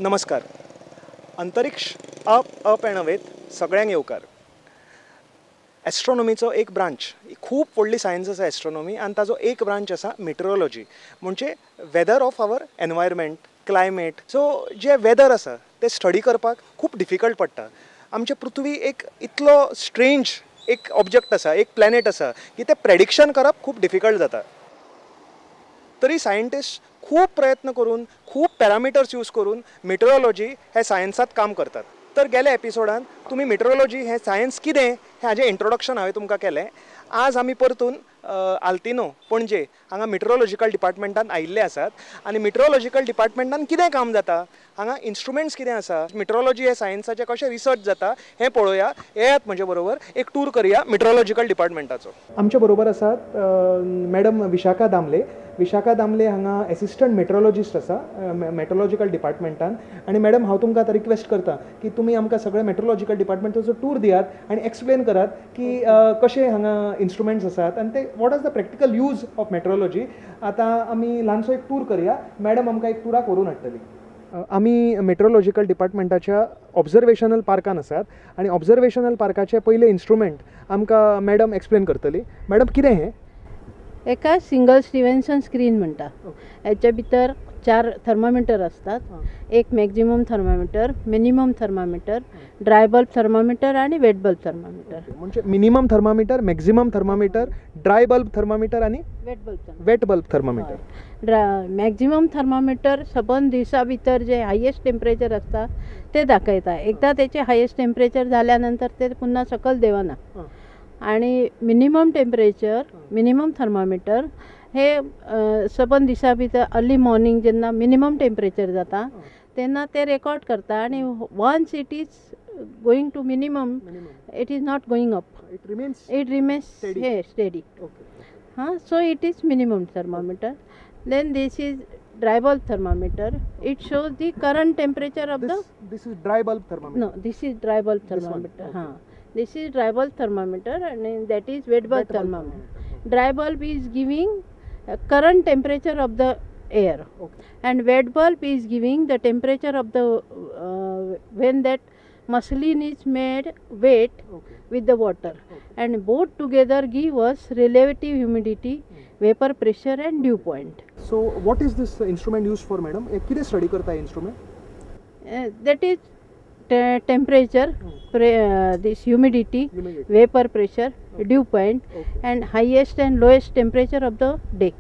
नमस्कार. अंतरिक्ष up and अवेत सगळ्यांक येवकार. एस्ट्रोनॉमीचो एक ब्रांच, खूप व्हडली सायन्स आसा एस्ट्रोनॉमी, आनी ताजो एक ब्रांच आसा मेट्रोलॉजी, म्हणजे weather of our environment, climate. So जे वेदर आसा ते स्टडी करपाक खूप डिफिकल्ट पडटा. आमचे पृथ्वी एक इतलो स्ट्रेंज एक ऑब्जेक्ट आसा, एक प्लॅनेट आसा की ते प्रेडिक्शन करप खूप डिफिकल्ट जाता. तरी सायंटिस्ट खूप प्रयत्न करून, खूप पॅरामिटर्स यूज करून मेट्रोलॉजी हे सायन्सात काम करतात. तर गेल्या एपिसोडान तुम्ही मेट्रोलॉजी हे सायन्स कितें हें हाजें इंट्रोडक्शन हांवें तुमकां केलें. आज आमी परतून आल्तिनो पणजे हांगा मेट्रोलॉजिकल डिपार्टमेंटान आयिल्ले आसात. आनी मेट्रोलॉजिकल डिपार्टमेंटान कितें काम जाता, हांगा इन्स्ट्रुमेंट्स कितें आसा, मेट्रोलॉजी हे सायन्साचें कशें रिसर्च जाता हें पळोवया. येयात म्हजे बरोबर एक टूर करुया मेट्रोलॉजिकल डिपार्टमेंटाचो. आमचे बरोबर आसात मॅडम विशाखा दामले. विशाखा दामले हांगा एसिस्टंट मेट्रोलॉजिस्ट आसा मेट्रोलॉजिकल डिपार्टमेंटान. आनी मॅडम हांव तुमकां आतां रिक्वेस्ट करता की तुमी आमकां सगळे मेट्रोलॉजिकल डिपार्टमेंटाचो टूर दियात आनी एक्सप्लेन करात की कशे हांगा इन्स्ट्रुमेंट्स आसात आनी ते what is the practical use of metrology. आतां आमी ल्हानसो एक टूर करुया. मॅडम आमकां एक टुराक व्हरून हाडटली. आमी मेट्रोलॉजिकल डिपार्टमेंटाच्या ऑब्झर्वेशनल पार्कान आसात आनी ऑब्झर्वेशनल पार्काचे पयले इन्स्ट्रुमेंट आमकां मॅडम एक्सप्लेन करतली. मॅडम कितें हें? एका सिंगल स्टिव्हन्सन स्क्रीन म्हणटा. हेच्या भितर 4 थर्मामीटर असतात. एक maximum thermometer, minimum thermometer, dry bulb thermometer आणि वेट बल्ब थर्मामीटर. म्हणजे minimum thermometer, maximum thermometer, dry bulb thermometer आणि wet bulb thermometer. Maximum thermometer सबंद दिवसा भितर जे हायेस्ट टेम्परेचर असता ते दाखयता. एकदा त्याचे हायेस्ट टेम्परेचर झाल्यानंतर ते पुन्हा सकल देवना. आणि मिनिमम टेम्परेचर, मिनिमम थर्मामीटर हे सबंद दिसा भितर अर्ली मॉर्निंग जेन्ना मिनिमम टेम्परेचर जाता तेन्ना ते रेकॉर्ड करता. आणि once it is going to minimum it is not going up, it remains steady. So it is minimum thermometer. Then this is dry bulb thermometer. It shows the current temperature of this is dry bulb thermometer. No, this is dry bulb thermometer. This is dry bulb thermometer and that is wet bulb thermometer. Dry bulb is giving current temperature of the air. And wet bulb is giving the temperature of the when that muslin is made wet with the water. And both together give us relative humidity, vapor pressure and dew point. So what is this instrument used for, madam? किती study करता instrument? That is temperature, this humidity, vapor pressure, dew point, and highest and lowest temperature of the day.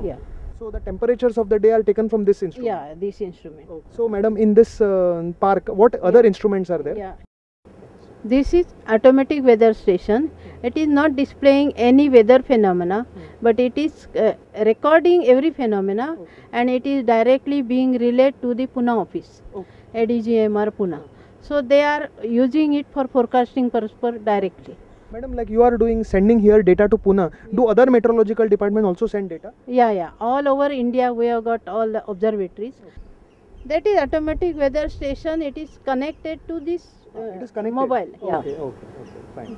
Yeah. So the temperatures of the day are taken from this instrument? Yeah, this instrument. So madam, in this park, what other instruments are there? Yeah. This is automatic weather station. It is not displaying any weather phenomena, but it is recording every phenomena, and it is directly being relayed to the Pune office, ADGMR Pune. So they are using it for forecasting purpose directly. Madam, like you are sending here data to Pune. Do other meteorological department also send data? Yeah. All over India we have got all the observatories. That is automatic weather station. It is connected to this it is connected? Mobile. Okay, fine.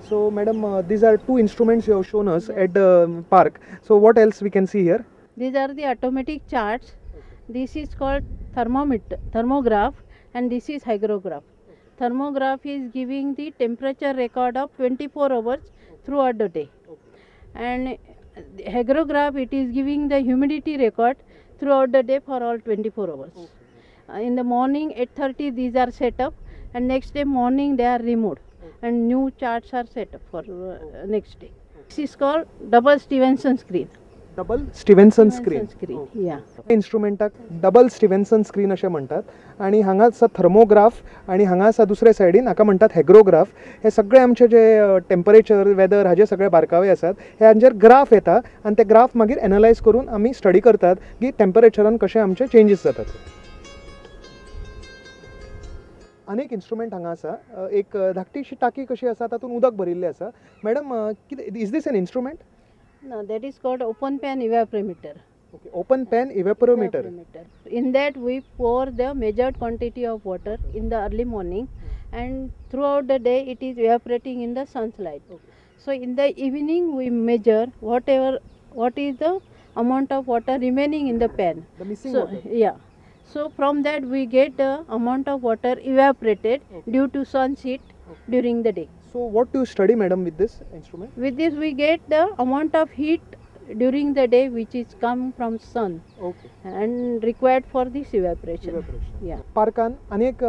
So madam, these are two instruments you have shown us at the park. So what else we can see here? These are the automatic charts. This is called thermograph, and this is hygrograph. Thermograph is giving the temperature record of 24 hours throughout the day. And hygrograph, it is giving the humidity record throughout the day for all 24 hours. In the morning 8:30 these are set up, and next day morning they are removed, and new charts are set up for next day. This is called double Stevenson screen. Double Stevenson screen. इन्स्ट्रुमेंटाक double Stevenson screen अशें म्हणटात. आणि हांगा आसा thermograph आणि हांगा आसा दुसरे सायडीन हाका म्हणटात हेग्रोग्राफ. हे सगळे आमचे जे टेम्परेचर, वेदर हाजे सगळे बारकावे आसात. हे हांचेर ग्राफ येता आनी ते ग्राफ मागीर एनालायज करून आमी स्टडी करतात की टेम्परेचरान कशे आमचे चेंजीस जातात. अनेक इन्स्ट्रुमेंट हांगा आसा. एक धाकटीशी टाकी कशी आसा, तातूंत उदक भरिल्लें आसा. Madam, is this an instrument? No, that is called open pan evaporimeter. Okay, open pan evaporimeter. In that we pour the measured quantity of water in the early morning, and throughout the day it is evaporating in the sunlight. So in the evening we measure what is the amount of water remaining in the pan. The missing water. Yeah. So from that we get the amount of water evaporated due to sun's heat during the day. So what do you study, madam, with this instrument? With this we get the amount of heat during the day which is come from sun Okay. and required for this evaporation. Yeah. पार्कान आनी एक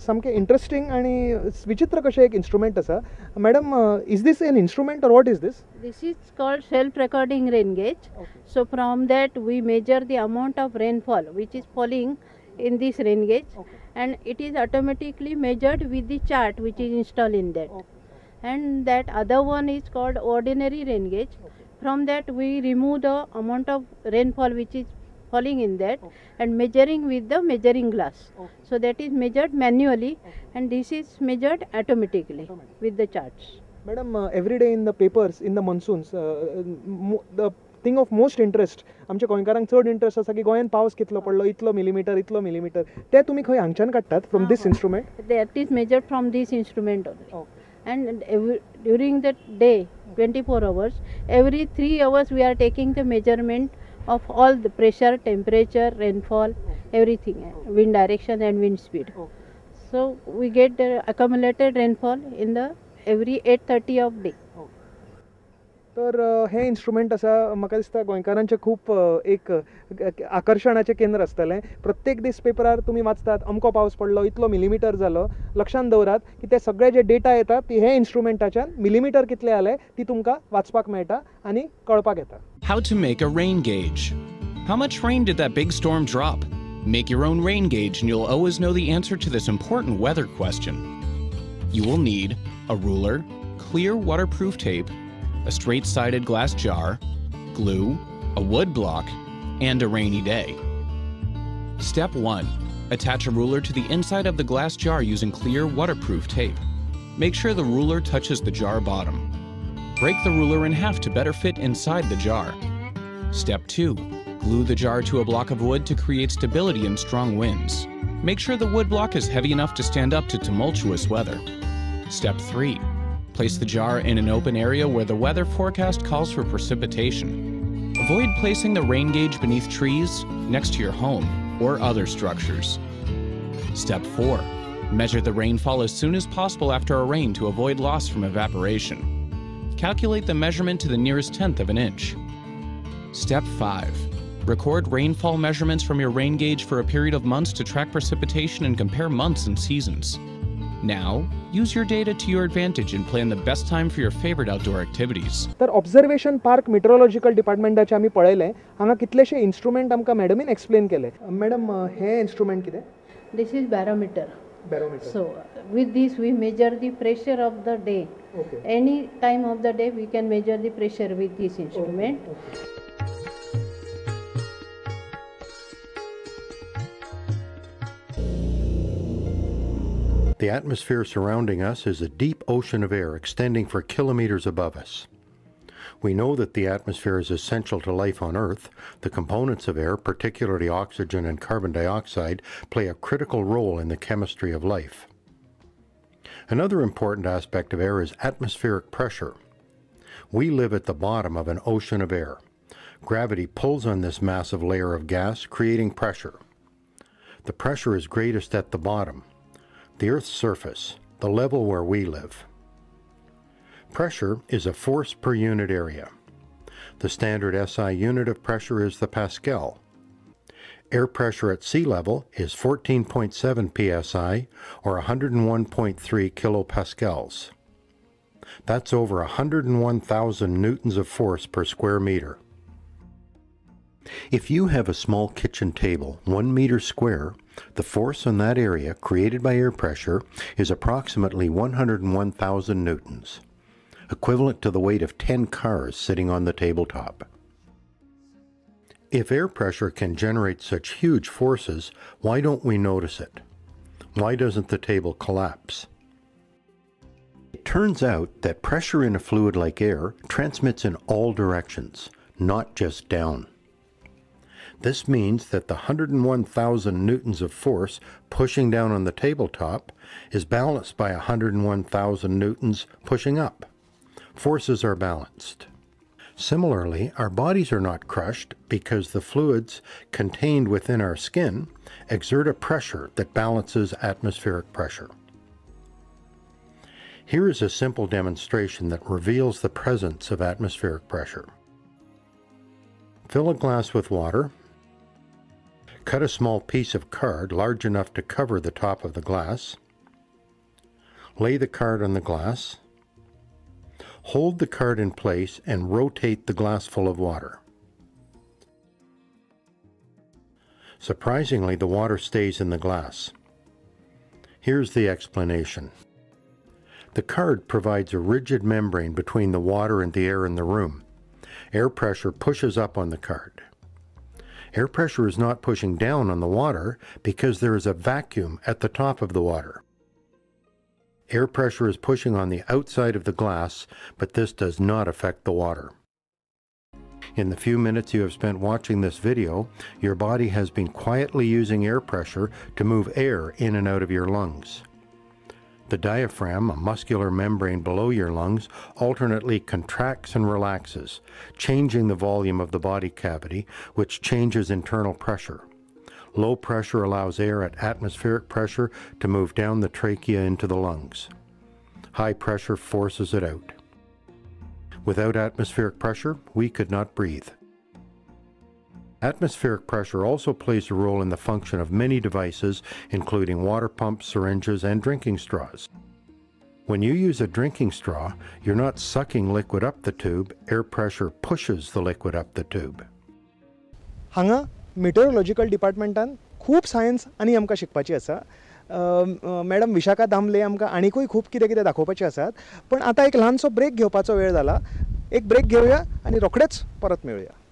सामकें interesting आनी विचित्र कशें एक instrument आसा. Madam, is this an instrument or what is this? This is called self-recording rain gauge. Okay. So from that we measure the amount of rainfall which is falling in this rain gauge, Okay. and it is automatically measured with the chart which is installed in that. Okay. And that other one is called ordinary rain gauge. Okay. From that we remove the amount of rainfall which is falling in that, Okay. and measuring with the measuring glass. Okay. So that is measured manually, Okay. and this is measured automatically Automatic. with the charts. Madam, every day in the papers in the monsoons the thing of most interest आमच्या गोंयकारांक चड interest आसा की गोंयान पावस कितलो पडलो, इतलो मिलीमीटर ते तुमी खंय हांगच्यान काडटात from this instrument? That is measured from this instrument only. And during the day 24 hours, every 3 hours we are taking the measurement of all the pressure, temperature, rainfall, everything, wind direction and wind speed. So we get the accumulated rainfall in the every 8:30 of day. तर हे instrument आसा, म्हाका दिसता गोंयकारांचें खूब एक आकर्शणाचें केंद्र आसतलें. प्रत्येक दीस पेपरार तुमी वाचतात अमको पावस पडलो, इतलो मिलीमीटर जालो. लक्षांत दवरात की ते सगळे जे डेटा येता ती हे इंस्ट्रुमेंटाच्यान मिलीमीटर कितले जाले ती तुमकां वाचपाक मेळटा आनी कळपाक येता. How to make a rain gauge. How much rain did that big storm drop? Make your own rain gauge and you'll always know the answer to this important weather question. You will need a ruler, clear waterproof tape, a straight-sided glass jar, glue, a wood block, and a rainy day. Step 1. Attach a ruler to the inside of the glass jar using clear waterproof tape. Make sure the ruler touches the jar bottom. Break the ruler in half to better fit inside the jar. Step 2. Glue the jar to a block of wood to create stability in strong winds. Make sure the wood block is heavy enough to stand up to tumultuous weather. Step 3. Place the jar in an open area where the weather forecast calls for precipitation. Avoid placing the rain gauge beneath trees, next to your home, or other structures. Step 4. Measure the rainfall as soon as possible after a rain to avoid loss from evaporation. Calculate the measurement to the nearest tenth of an inch. Step 5. Record rainfall measurements from your rain gauge for a period of months to track precipitation and compare months and seasons. Now, use your data to your advantage and plan the best time for your favorite outdoor activities. तर observation park मिट्रोलॉजिकल डिपार्टमेंटाचे आमी पळयलें. हांगा कितलेशे instrument आमकां मॅडमीन explain केले. Madam, हे instrument कितें? This is barometer. Barometer. So with this we measure the pressure of the day. Okay. Any time of the day we can measure the pressure with this instrument. The atmosphere surrounding us is a deep ocean of air extending for kilometers above us. We know that the atmosphere is essential to life on Earth. The components of air, particularly oxygen and carbon dioxide, play a critical role in the chemistry of life. Another important aspect of air is atmospheric pressure. We live at the bottom of an ocean of air. Gravity pulls on this massive layer of gas, creating pressure. The pressure is greatest at the bottom, the Earth's surface, the level where we live. Pressure is a force per unit area. The standard SI unit of pressure is the pascal. Air pressure at sea level is 14.7 psi or 101.3 kilopascals. That's over 101,000 newtons of force per square meter. If you have a small kitchen table, 1 meter square, the force on that area created by air pressure is approximately 101,000 newtons, equivalent to the weight of 10 cars sitting on the tabletop. If air pressure can generate such huge forces, why don't we notice it? Why doesn't the table collapse? It turns out that pressure in a fluid like air transmits in all directions, not just down. This means that the 101,000 newtons of force pushing down on the tabletop is balanced by 101,000 newtons pushing up. Forces are balanced. Similarly, our bodies are not crushed because the fluids contained within our skin exert a pressure that balances atmospheric pressure. Here is a simple demonstration that reveals the presence of atmospheric pressure. Fill a glass with water. Cut a small piece of card large enough to cover the top of the glass. Lay the card on the glass. Hold the card in place and rotate the glass full of water. Surprisingly, the water stays in the glass. Here's the explanation. The card provides a rigid membrane between the water and the air in the room. Air pressure pushes up on the card. Air pressure is not pushing down on the water because there is a vacuum at the top of the water. Air pressure is pushing on the outside of the glass, but this does not affect the water. In the few minutes you have spent watching this video, your body has been quietly using air pressure to move air in and out of your lungs. The diaphragm, a muscular membrane below your lungs, alternately contracts and relaxes, changing the volume of the body cavity, which changes internal pressure. Low pressure allows air at atmospheric pressure to move down the trachea into the lungs. High pressure forces it out. Without atmospheric pressure, we could not breathe. Atmospheric pressure also plays a role in the function of many devices, including water pumps, syringes, and drinking straws. When you use a drinking straw, you're not sucking liquid up the tube, air pressure pushes the liquid up the tube. हांगा मिटरोलॉजिकल डिपार्टमेंटान खूब science आनी आमकां शिकपाची आसा. Madam Vishakha Damle आमकां आनीकूय खूब कितें कितें दाखोवपाचें आसात, पण आतां एक ल्हानसो ब्रेक घेवपाचो वेळ जाला. एक ब्रेक घेवया आनी रोखडेच परत मेळुया.